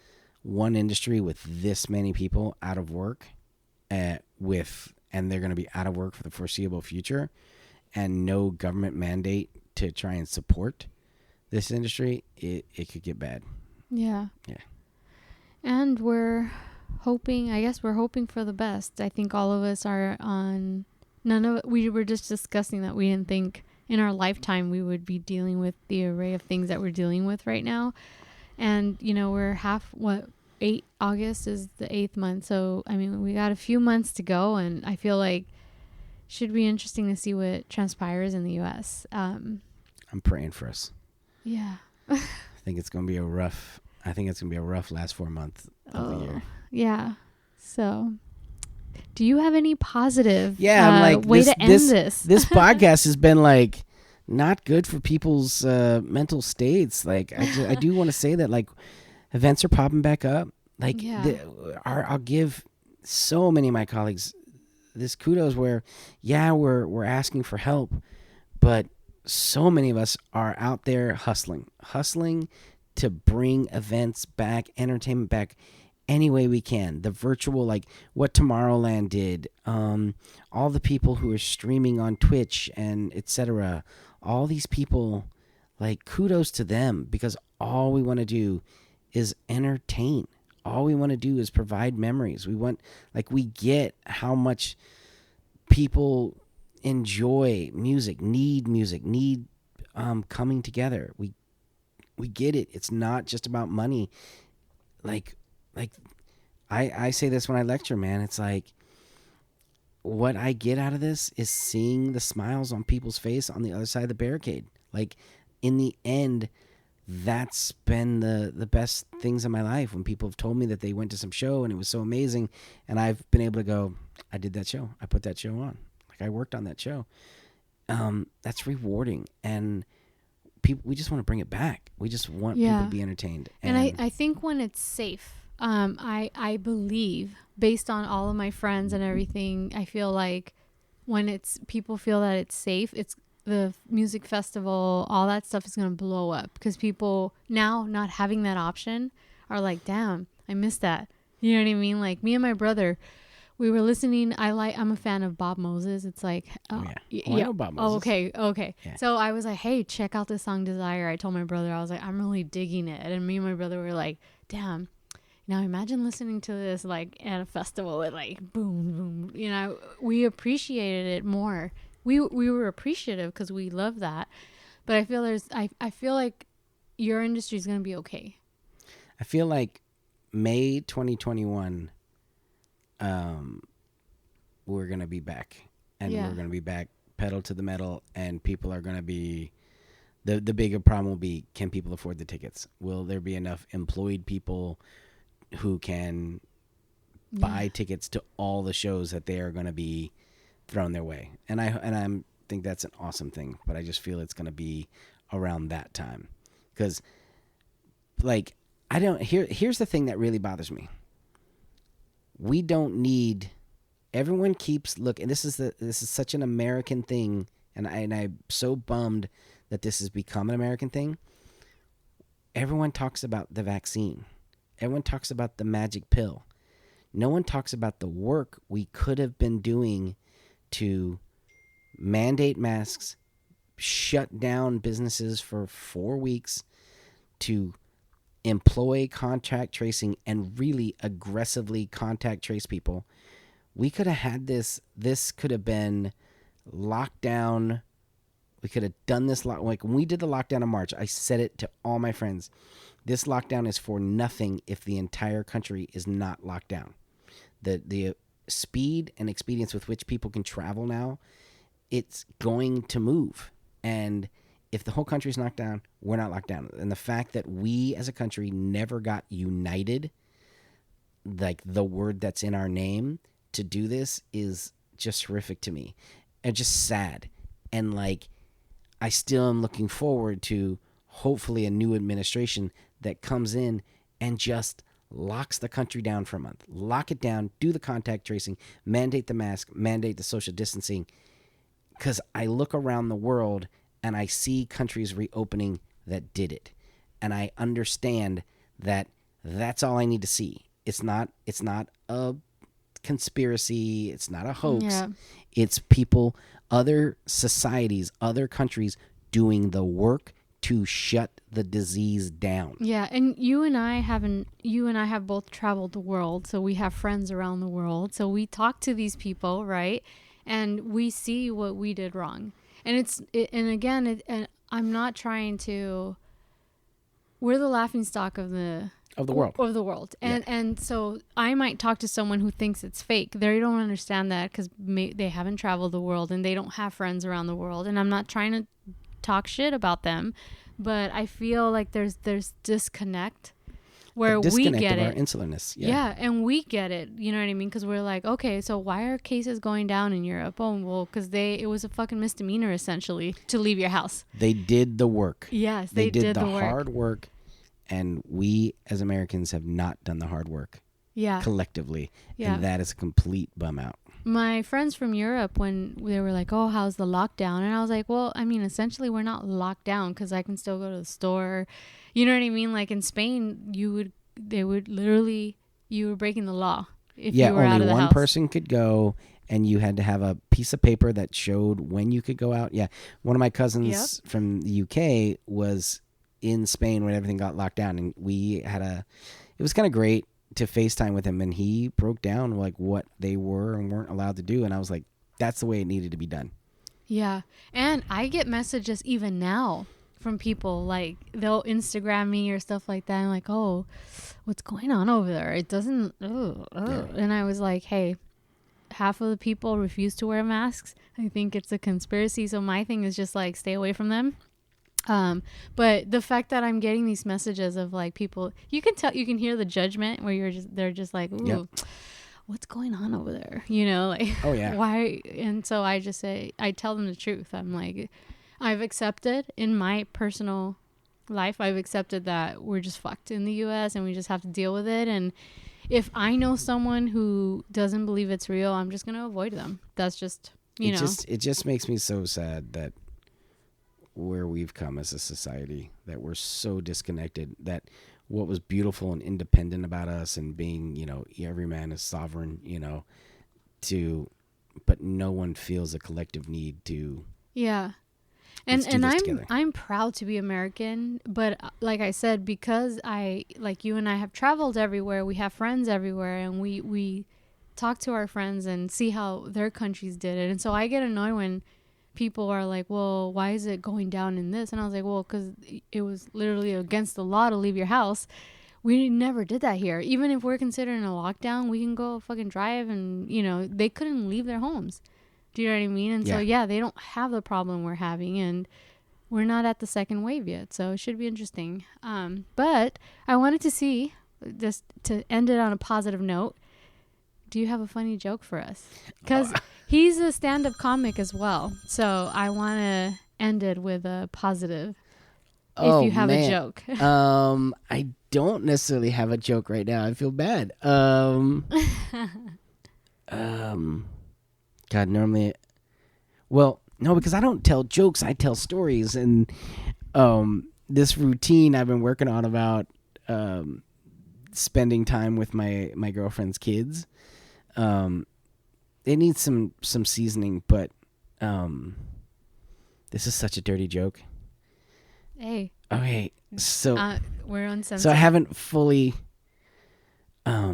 one industry with this many people out of work, and they're going to be out of work for the foreseeable future, and no government mandate to try and support this industry, it could get bad. Yeah. And we're hoping for the best. I think all of us are on, we were just discussing that we didn't think in our lifetime we would be dealing with the array of things that we're dealing with right now. And, we're August is the 8th month. So, we got a few months to go, and I feel like it should be interesting to see what transpires in the U.S. I'm praying for us. Yeah. I think it's going to be a rough last 4 months of the year. Yeah. So, do you have any positive way to end this? This podcast has been not good for people's mental states. I do want to say that events are popping back up. I'll give so many of my colleagues this kudos where, we're asking for help, but so many of us are out there hustling to bring events back, entertainment back any way we can. The virtual, what Tomorrowland did, all the people who are streaming on Twitch and etc. All these people, kudos to them, because all we want to do is entertain. All we want to do is provide memories. We want, we get how much people enjoy music, need coming together. We get it. It's not just about money. Like I say this when I lecture, man. It's like, what I get out of this is seeing the smiles on people's face on the other side of the barricade. Like, in the end, that's been the best things in my life, when people have told me that they went to some show and it was so amazing, and I've been able to go, I did that show. I put that show on. Like, I worked on that show. That's rewarding, and we just want to bring it back. We just want people to be entertained. And I think when it's safe, I believe, based on all of my friends and everything, I feel like when people feel that it's safe, it's the music festival, all that stuff is going to blow up, because people now not having that option are like, damn, I missed that. You know what I mean? Like, me and my brother, we were listening. I'm a fan of Bob Moses. It's like, I know Bob Moses. Okay. Yeah. So I was like, hey, check out this song Desire. I told my brother, I was like, I'm really digging it. And me and my brother were like, damn, now imagine listening to this like at a festival with like boom, boom. We appreciated it more. We were appreciative because we love that. But I feel I feel like your industry is going to be okay. I feel like May 2021, we're going to be back. And we're going to be back pedal to the metal, and people are going to be, the bigger problem will be, can people afford the tickets? Will there be enough employed people who can buy tickets to all the shows that they are going to be thrown their way? And I think that's an awesome thing, but I just feel it's going to be around that time, because like, here's the thing that really bothers me. We don't need, everyone keeps looking, this is such an American thing, and I'm so bummed that this has become an American thing. Everyone talks about the vaccine. Everyone talks about the magic pill. No one talks about the work we could have been doing to mandate masks, shut down businesses for 4 weeks, to employ contact tracing and really aggressively contact trace people. We could have had this could have been lockdown. We could have done this like when we did the lockdown in March. I said it to all my friends. This lockdown is for nothing if the entire country is not locked down. The speed and expedience with which people can travel now, it's going to move. And if the whole country is locked down, we're not locked down. And the fact that we as a country never got united, like the word that's in our name, to do this is just horrific to me and just sad. And like, I still am looking forward to hopefully a new administration that comes in and just locks the country down for a month. Lock it down, do the contact tracing, mandate the mask, mandate the social distancing. Because I look around the world and I see countries reopening that did it. And I understand that that's all I need to see. It's not a conspiracy. It's not a hoax. Yeah. It's people, other societies, other countries doing the work to shut the disease down. Yeah, and you and I have both traveled the world, so we have friends around the world. So we talk to these people, right? And we see what we did wrong. And I'm not trying to. We're the laughingstock of the world. And so I might talk to someone who thinks it's fake. They don't understand that because they haven't traveled the world and they don't have friends around the world. And I'm not trying to talk shit about them, but I feel like there's disconnect where we get it. Our insularness. Yeah, and we get it. You know what I mean? Because we're like, okay, so why are cases going down in Europe? Oh, well, because it was a fucking misdemeanor essentially to leave your house. They did the work. Yes, they did the hard work. And we as Americans have not done the hard work. Yeah. Collectively. Yeah. And that is a complete bum out. My friends from Europe, when they were like, oh, how's the lockdown? And I was like, well, I mean, essentially we're not locked down because I can still go to the store. You know what I mean? Like in Spain, you were breaking the law if you were out of the house. Yeah, only one person could go, and you had to have a piece of paper that showed when you could go out. Yeah. One of my cousins from the UK was in Spain when everything got locked down, and it was kind of great to FaceTime with him, and he broke down like what they were and weren't allowed to do, and I was like, that's the way it needed to be done. Yeah. And I get messages even now from people, like they'll Instagram me or stuff like that. I'm like, oh, what's going on over there? It doesn't. And I was like, hey, half of the people refuse to wear masks. I think it's a conspiracy. So my thing is just like, stay away from them. But the fact that I'm getting these messages of like people, you can hear the judgment where they're just like, ooh, what's going on over there? You know, like, oh yeah, why? And so I tell them the truth. I'm like, I've accepted in my personal life, I've accepted that we're just fucked in the US and we just have to deal with it. And if I know someone who doesn't believe it's real, I'm just going to avoid them. That's just, you know. It just makes me so sad that where we've come as a society, that we're so disconnected, that what was beautiful and independent about us and being, you know, every man is sovereign, you know, but no one feels a collective need to. Yeah. And I'm proud to be American, but like I said, because like you and I have traveled everywhere, we have friends everywhere, and we talk to our friends and see how their countries did it. And so I get annoyed when people are like, well, why is it going down in this? And I was like, well, because it was literally against the law to leave your house. We never did that here. Even if we're considering a lockdown, we can go fucking drive, and, you know, they couldn't leave their homes. Do you know what I mean? And so, they don't have the problem we're having, and we're not at the second wave yet. So it should be interesting. But I wanted to see, just to end it on a positive note, do you have a funny joke for us? Because he's a stand-up comic as well. So I want to end it with a positive. If you have a joke. I don't necessarily have a joke right now. I feel bad. God, normally, well, no, because I don't tell jokes. I tell stories. And this routine I've been working on about spending time with my girlfriend's kids, it needs some seasoning, but this is such a dirty joke. Hey. Okay, so we're uncensored. So I haven't fully, I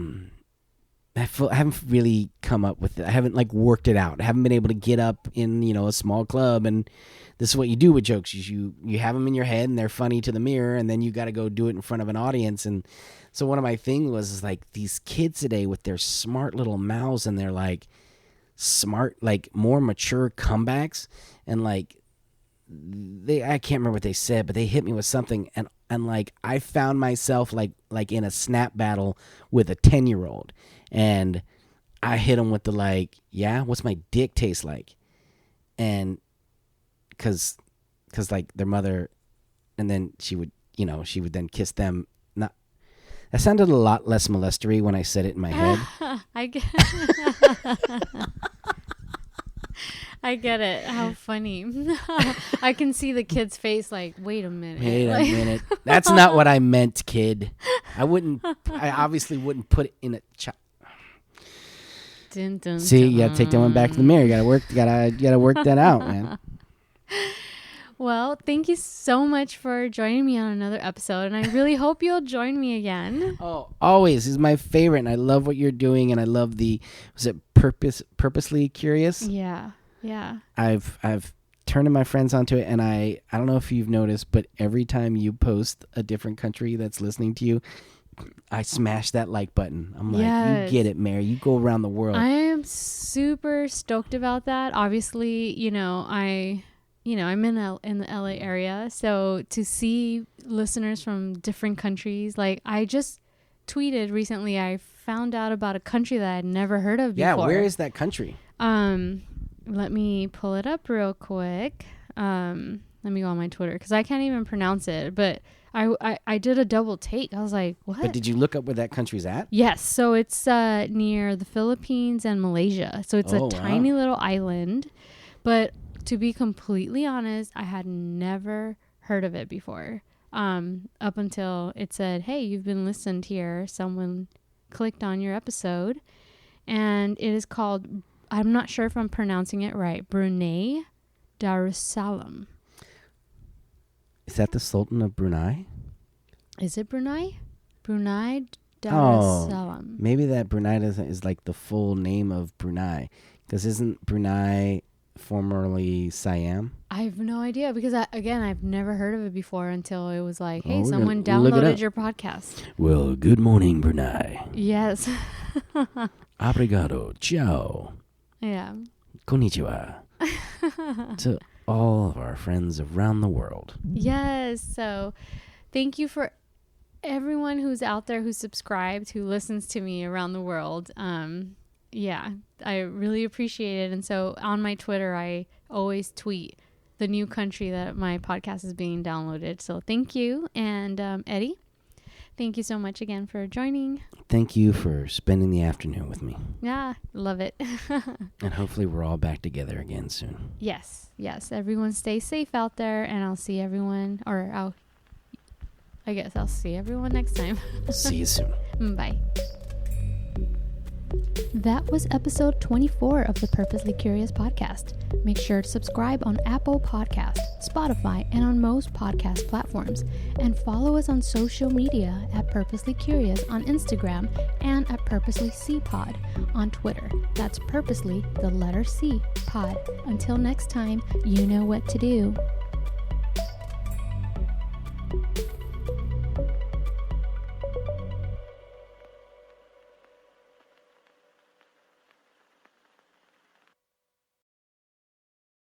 haven't really come up with it. I haven't like worked it out. I haven't been able to get up in, you know, a small club, and this is what you do with jokes. You have them in your head and they're funny to the mirror, and then you got to go do it in front of an audience. And so one of my things was like these kids today with their smart little mouths and their like smart, like more mature comebacks, and like I can't remember what they said, but they hit me with something, and like I found myself like in a snap battle with a 10-year-old, and I hit him with the like, yeah, what's my dick taste like? And cause like their mother, and then she would then kiss them. Not that sounded a lot less molestery when I said it in my head. I get it. How funny. I can see the kid's face like, wait a minute. Wait a minute. That's not what I meant, kid. I obviously wouldn't put it in a Dun, dun, see, dun. you gotta take that one back to the mirror. You gotta work that out, man. Well, thank you so much for joining me on another episode, and I really hope you'll join me again. Oh, always. This is my favorite, and I love what you're doing, and I love was it purposely curious? Yeah. I've turned my friends onto it, and I don't know if you've noticed, but every time you post a different country that's listening to you, I smash that like button. I'm like, you get it, Mary. You go around the world. I am super stoked about that. Obviously, I'm in the LA area, so to see listeners from different countries, like I just tweeted recently, I found out about a country that I'd never heard of before. Yeah, where is that country? Let me pull it up real quick. Let me go on my Twitter because I can't even pronounce it, but I did a double take. I was like, what? But did you look up where that country's at? Yes. So it's near the Philippines and Malaysia. So it's a tiny little island. But to be completely honest, I had never heard of it before. Up until it said, hey, you've been listened here. Someone clicked on your episode. And it is called, I'm not sure if I'm pronouncing it right, Brunei Darussalam. Is that the Sultan of Brunei? Is it Brunei? Brunei Darussalam. Maybe that Brunei is like the full name of Brunei. Because isn't Brunei formerly Siam? I have no idea because, I've never heard of it before until it was like, hey, Well, someone downloaded your podcast. Well, good morning, Brunei. Yes. Obrigado. Ciao. Yeah. Konnichiwa. To all of our friends around the world. Yes. So thank you for everyone who's out there, who's subscribed, who listens to me around the world. Yeah, I really appreciate it. And so on my Twitter, I always tweet the new country that my podcast is being downloaded. So thank you. And Eddy, thank you so much again for joining. Thank you for spending the afternoon with me. Yeah, love it. And hopefully we're all back together again soon. Yes. Everyone stay safe out there, and I'll see everyone, I guess I'll see everyone next time. See you soon. Bye. That was episode 24 of the Purposely Curious podcast. Make sure to subscribe on Apple Podcasts, Spotify, and on most podcast platforms. And follow us on social media at Purposely Curious on Instagram and at Purposely C Pod on Twitter. That's Purposely, the letter C, Pod. Until next time, you know what to do.